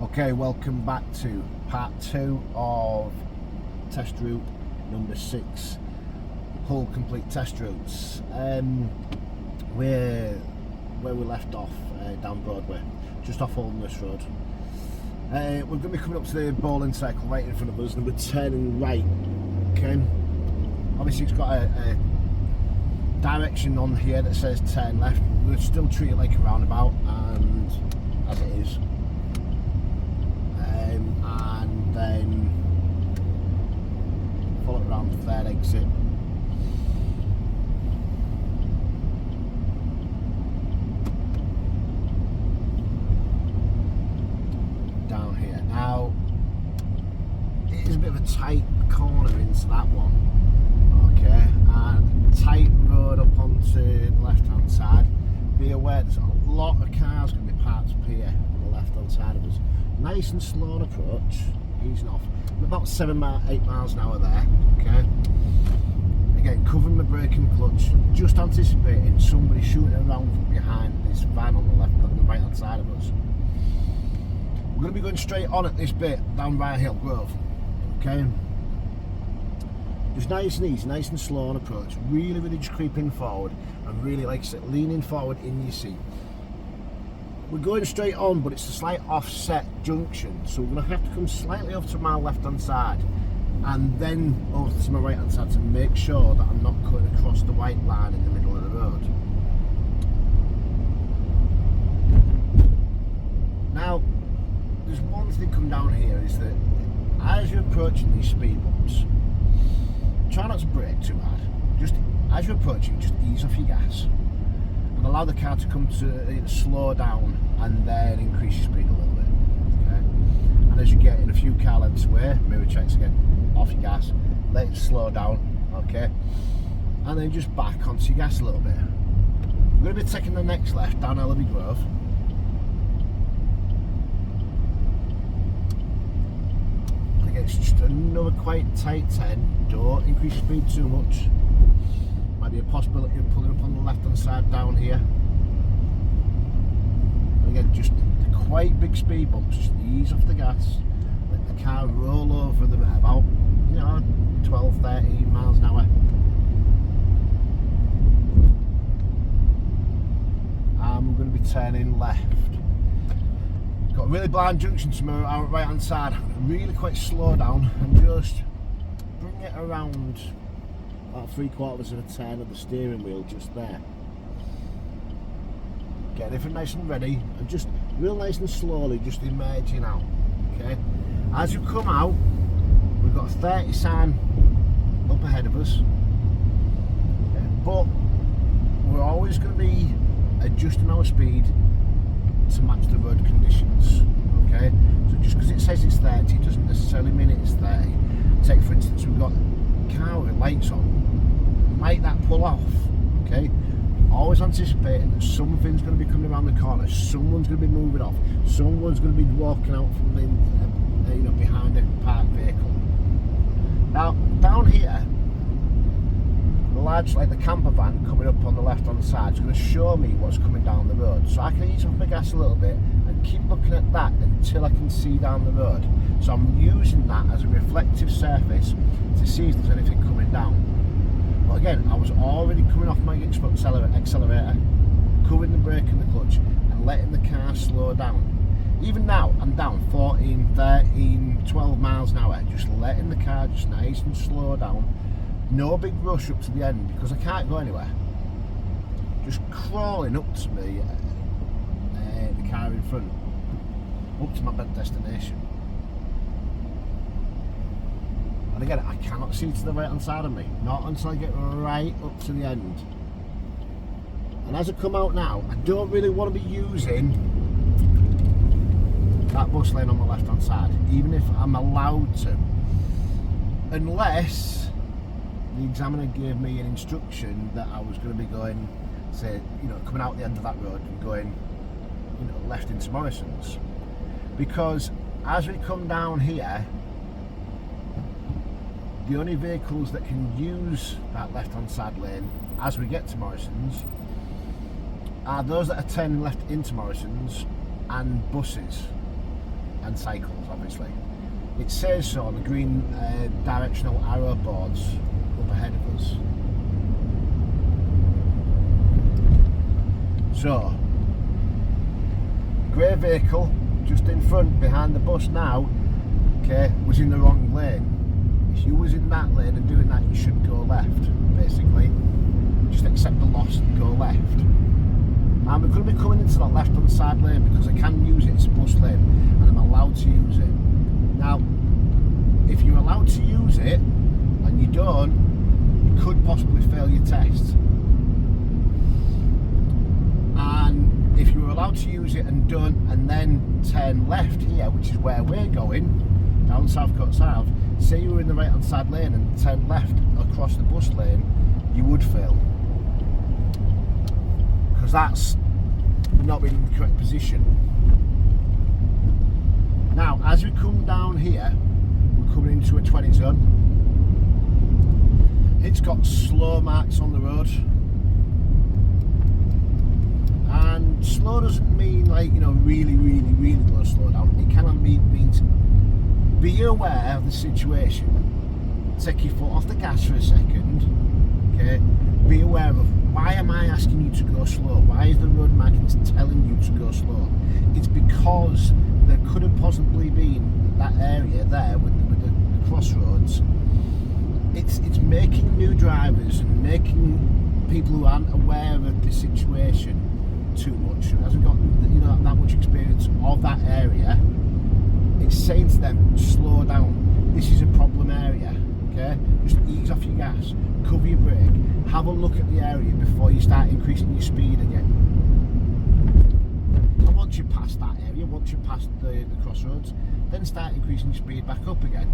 Okay, welcome back to part 2 of test route number 6, Hull complete test routes. We're where we left off, down Broadway, just off Holderness Road. We're going to be coming up to the bowling circle right in front of us and we're turning right. Okay, obviously it's got a direction on here that says turn left. We'll still treat it like a roundabout, and as it is. And then follow it around the third exit. Down here. Now, it is a bit of a tight corner into that one. Okay, and tight road up onto the left hand side. Be aware there's a lot of cars going to be parked up here on the left hand side of us. Nice and slow approach, easing off. I'm about 8 miles an hour there. Okay, again covering my brake and clutch, just anticipating somebody shooting around from behind this van on the right hand side of us. We're going to be going straight on at this bit down Rye Hill Grove. Okay, just nice and easy, nice and slow on approach, really just creeping forward and really, like I said, leaning forward in your seat. We're going straight on, but it's a slight offset junction, so we're going to have to come slightly over to my left hand side and then over to my right hand side to make sure that I'm not cutting across the white line in the middle of the road. Now, there's one thing come down here, is that as you're approaching these speed bumps, try not to brake too hard. Just as you're approaching, just ease off your gas and allow the car to come to slow down and then increase your speed a little bit. Okay? And as you get in a few car lengths away, mirror checks again, off your gas, let it slow down, okay? And then just back onto your gas a little bit. We're going to be taking the next left down Ellaby Grove. It's just another quite tight turn. Don't increase your speed too much. Might be a possibility of pulling up on the left hand side down here. And again, just quite big speed bumps. Just ease off the gas. Let the car roll over them at about 12, 13 miles an hour. And we're going to be turning left. Got a really blind junction to my right hand side. Really quite slow down and just bring it around about 3/4 of a turn of the steering wheel just there. Get everything nice and ready and just real nice and slowly just emerging out. Okay, as you come out, we've got a 30 sign up ahead of us. Okay, but we're always going to be adjusting our speed to match the road conditions. Okay, so just because it says it's 30 doesn't necessarily mean it's 30. Take for instance, we've got a car with lights on. Might that pull off? Okay, always anticipating that something's going to be coming around the corner, someone's going to be moving off, someone's going to be walking out from the behind a parked vehicle. Now down here, large, like the camper van coming up on the left hand side, is going to show me what's coming down the road, so I can ease off my gas a little bit and keep looking at that until I can see down the road. So I'm using that as a reflective surface to see if there's anything coming down. But again, I was already coming off my accelerator, covering the brake and the clutch and letting the car slow down. Even now I'm down 14, 13, 12 miles an hour, just letting the car just nice and slow down. No big rush up to the end because I can't go anywhere. Just crawling up to me, the car in front, up to my destination. And again, I cannot see to the right hand side of me, not until I get right up to the end. And as I come out now, I don't really want to be using that bus lane on the left hand side, even if I'm allowed to, unless the examiner gave me an instruction that I was going to be going, say, coming out the end of that road and going, left into Morrison's. Because as we come down here, the only vehicles that can use that left hand side lane as we get to Morrison's are those that are turning left into Morrison's and buses. and cycles, obviously. It says so on the green directional arrow boards up ahead of us. So, grey vehicle just in front behind the bus now, okay, was in the wrong lane. If you was in that lane and doing that, you should go left, basically. Just accept the loss and go left. And we're going to be coming into that left hand side lane because I can use it, it's a bus lane, and I'm allowed to use it. Now, if you're allowed to use it and you don't, you could possibly fail your test. And if you're allowed to use it and don't, and then turn left here, which is where we're going, down Southcote South, say you were in the right hand side lane and turn left across the bus lane, you would fail. Because that's not being in the correct position. Now, as we come down here, we're coming into a 20 zone. It's got slow marks on the road. And slow doesn't mean like, you know, really, really, really low slow down. It kind of means be aware of the situation. Take your foot off the gas for a second. Okay? Be aware of, why am I asking you to go slow? Why is the road markings telling you to go slow? It's because there could have possibly been that area there with the crossroads. It's making new drivers and making people who aren't aware of the situation too much, who hasn't got, you know, that much experience of that area. It's saying to them, slow down. This is a problem area. Okay, just ease off your gas, cover your brake, have a look at the area before you start increasing your speed again. And once you pass that area, once you pass the crossroads, then start increasing your speed back up again.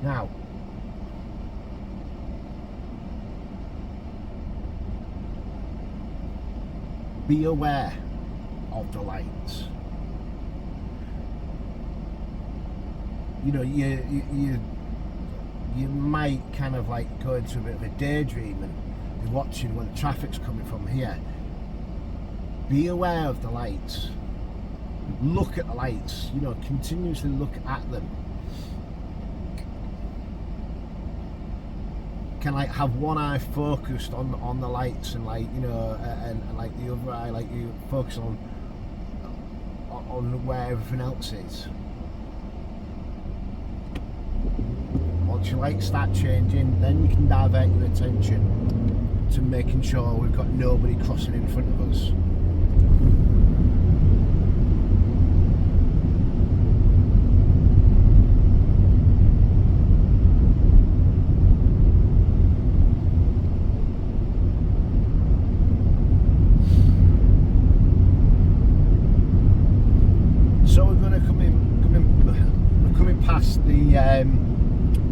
Now, be aware of the lights. You know, you might kind of like go into a bit of a daydream and be watching when the traffic's coming from here. Be aware of the lights. Look at the lights. You know, continuously look at them. Can like have one eye focused on the lights and like, you know, and like the other eye, like you focus on where everything else is. Once your lights start changing, then you can divert your attention to making sure we've got nobody crossing in front of us.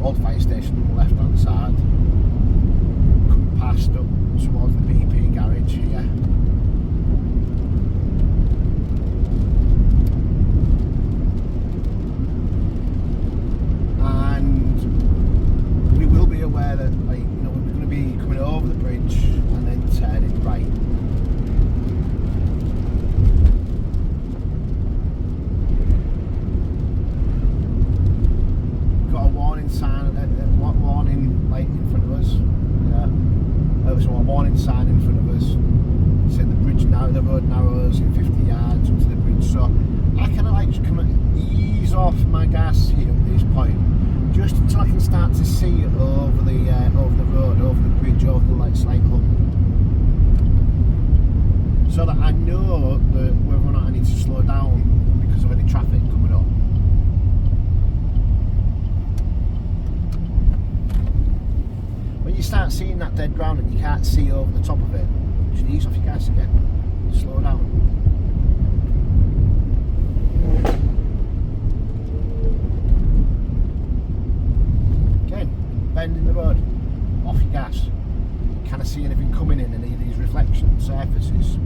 Old fire station on the left hand side, coming past up towards the BP garage here. And we will be aware that, like, you know, we're going to be coming over the bridge and then turning right. Warning light in front of us. Yeah. There was a warning sign in front of us. It said the road narrows in 50 yards up to the bridge. So I kind of like just come and ease off my gas here at this point, just until I can start to see over the road, over the bridge, over the like slight hump, so that I know that whether or not I need to slow down because of any traffic coming up. When you start seeing that dead ground and you can't see over the top of it, just ease off your gas again, slow down. Again, bend in the road, off your gas. Can I see anything coming in any of these reflection surfaces?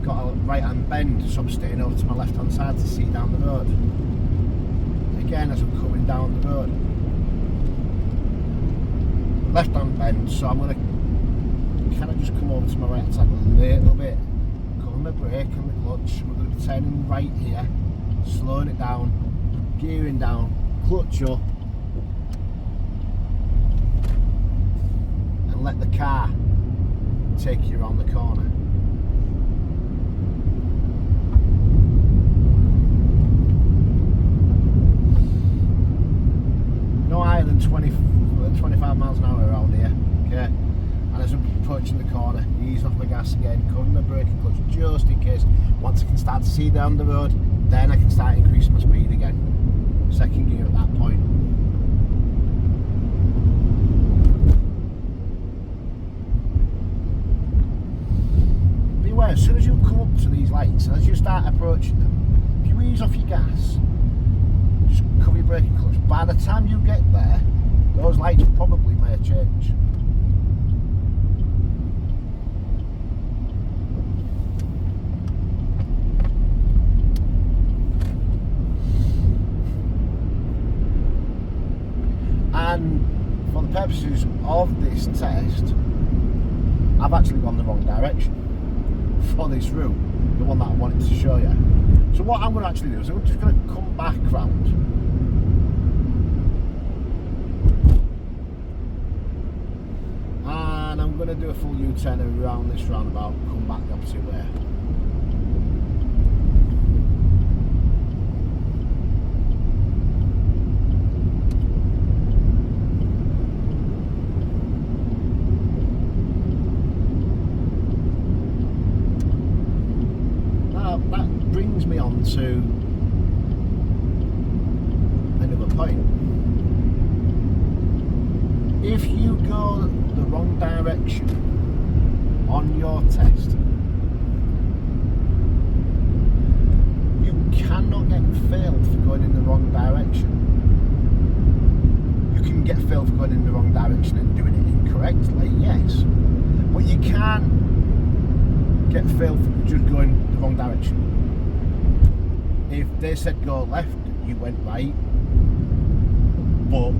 Got a right hand bend, so I'm staying over to my left hand side to see down the road. Again, as I'm coming down the road, left hand bend, so I'm going to kind of just come over to my right hand side a little bit, cover my brake and the clutch. We're going to be turning right here, slowing it down, gearing down, clutch up, and let the car take you around the corner. No higher than 25 miles an hour around here, okay? And as I'm approaching the corner, easing off my gas again, covering my brake and clutch just in case. Once I can start to see down the road, then I can start increasing my speed again. Second gear at that point. Beware, as soon as you come up to these lights, and as you start approaching them, if you ease off your gas, just cover your brake and clutch. By the time you get there, those lights probably may change. And for the purposes of this test, I've actually gone the wrong direction for this route, the one that I wanted to show you. So what I'm going to actually do is I'm just going to come back round, and I'm going to do a full U-turn around this roundabout, come back the opposite way. That brings me on to another point. If you go the wrong direction on your test, you cannot get failed for going in the wrong direction. You can get failed for going in the wrong direction and doing it incorrectly, yes, but you can't get failed for just going the wrong direction. If they said go left, you went right, but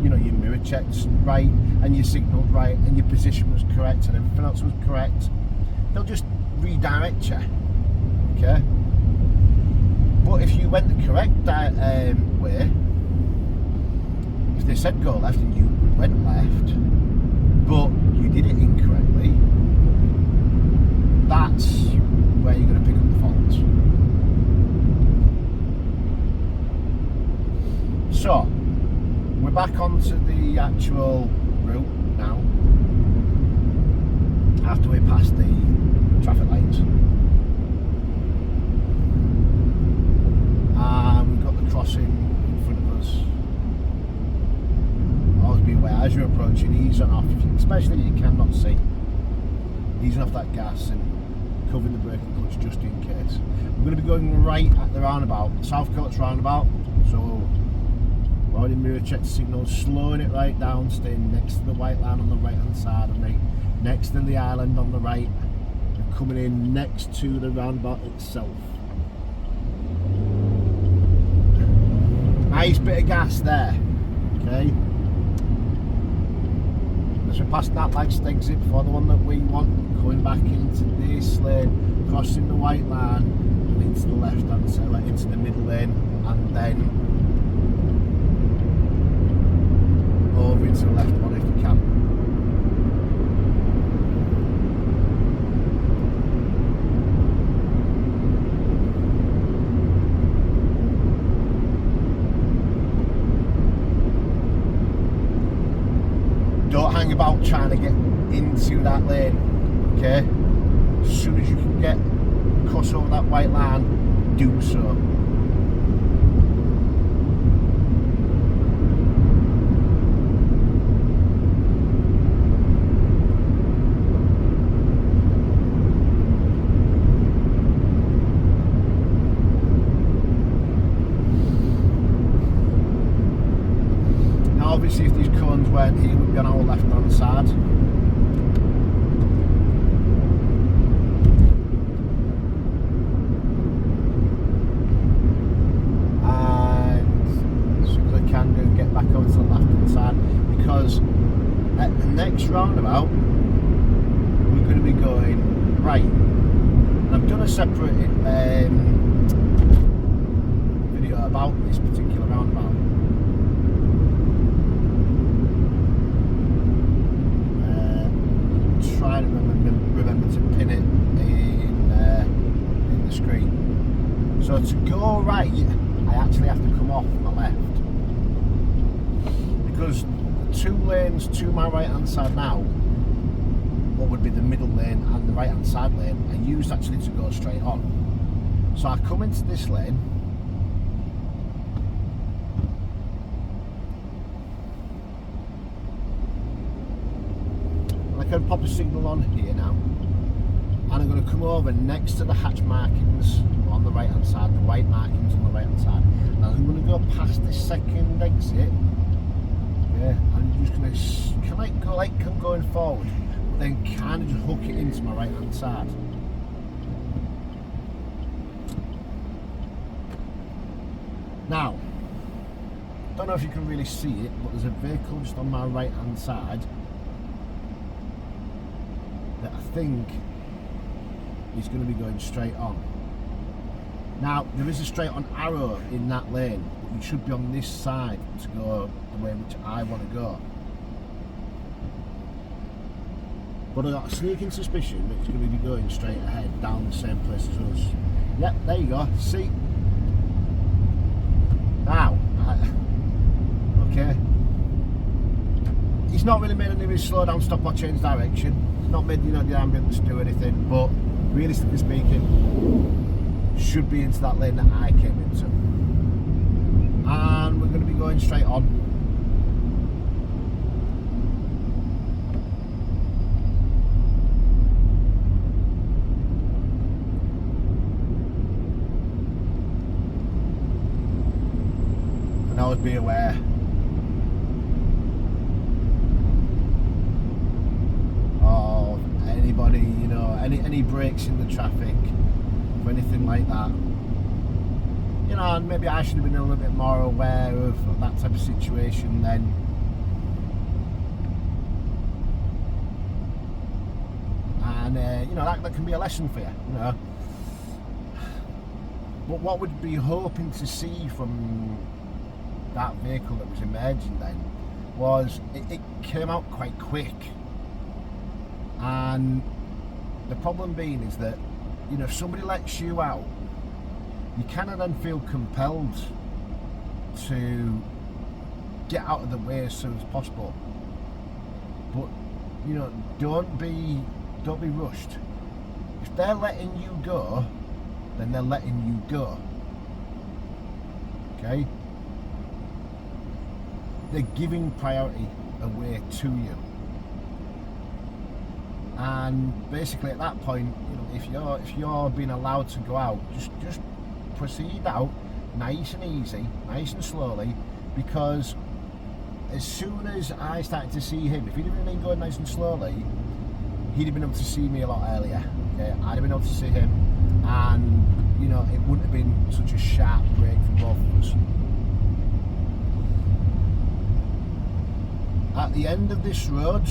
you know, your mirror check's right and your signal's right and your position was correct and everything else was correct, they'll just redirect you, okay? But if you went the correct way, if they said go left and you went left, but you did it incorrectly, that's where you're going to pick up the faults. So, we're back onto the actual route now, after we pass the traffic lights. And we've got the crossing in front of us. Always be aware, as you're approaching, ease on off, especially if you cannot see. Easing off that gas and covering the brake and clutch just in case. We're going to be going right at the roundabout, South Coast roundabout, so we're already mirror checked signals, slowing it right down, staying next to the white line on the right hand side of me, next to the island on the right, and coming in next to the roundabout itself. Nice bit of gas there, okay? As we pass that lights exit for the one that we want, going back into this lane, crossing the white line and into the left hand side, into the middle lane, and then over into the left one if you can. Don't hang about trying to get into that lane, okay? As soon as you can get cross over that white line, do so. Obviously, if these cones weren't here, we'd be on our left hand side. right. And I've done a separate video about this particular roundabout. Try to remember to pin it in the screen. So to go right, I actually have to come off my left, because the 2 lanes to my right hand side now, what would be the middle lane and the right hand side lane, are used actually to go straight on. So I come into this lane, and I can pop a signal on here now, and I'm going to come over next to the hatch markings on the right hand side, the white markings on the right hand side, and I'm going to go past this second exit. Yeah, I'm just going to kind of go like I'm going forward, but then kind of just hook it into my right hand side. Now, don't know if you can really see it, but there's a vehicle just on my right hand side that I think is going to be going straight on. Now, there is a straight on arrow in that lane, but you should be on this side to go the way which I want to go. But I've got a sneaking suspicion that it's going to be going straight ahead down the same place as us. Yep, there you go. See? Now, okay. He's not really made any slow down, stop or change direction. He's not made, the ambulance do anything, but realistically speaking, should be into that lane that I came into. And we're going to be going straight on. And always be aware of anybody, any breaks in the traffic, or anything like that. And maybe I should have been a little bit more aware of that type of situation then. And that can be a lesson for you, But what we'd be hoping to see from that vehicle that was emerging then was it came out quite quick. And the problem being is that, if somebody lets you out, you kind of then feel compelled to get out of the way as soon as possible. But don't be rushed. If they're letting you go, then they're letting you go. Okay? They're giving priority away to you. And basically at that point, if you're being allowed to go out, just proceed out nice and easy, nice and slowly, because as soon as I started to see him, if he'd have been going nice and slowly, he'd have been able to see me a lot earlier. Okay, I'd have been able to see him, and it wouldn't have been such a sharp break for both of us. At the end of this road,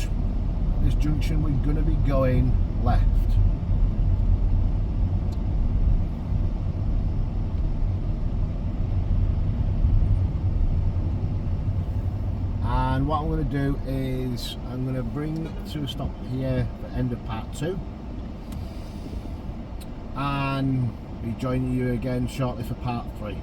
this junction, we're going to be going left. And what I'm going to do is I'm going to bring it to a stop here for the end of part 2, and be joining you again shortly for part 3.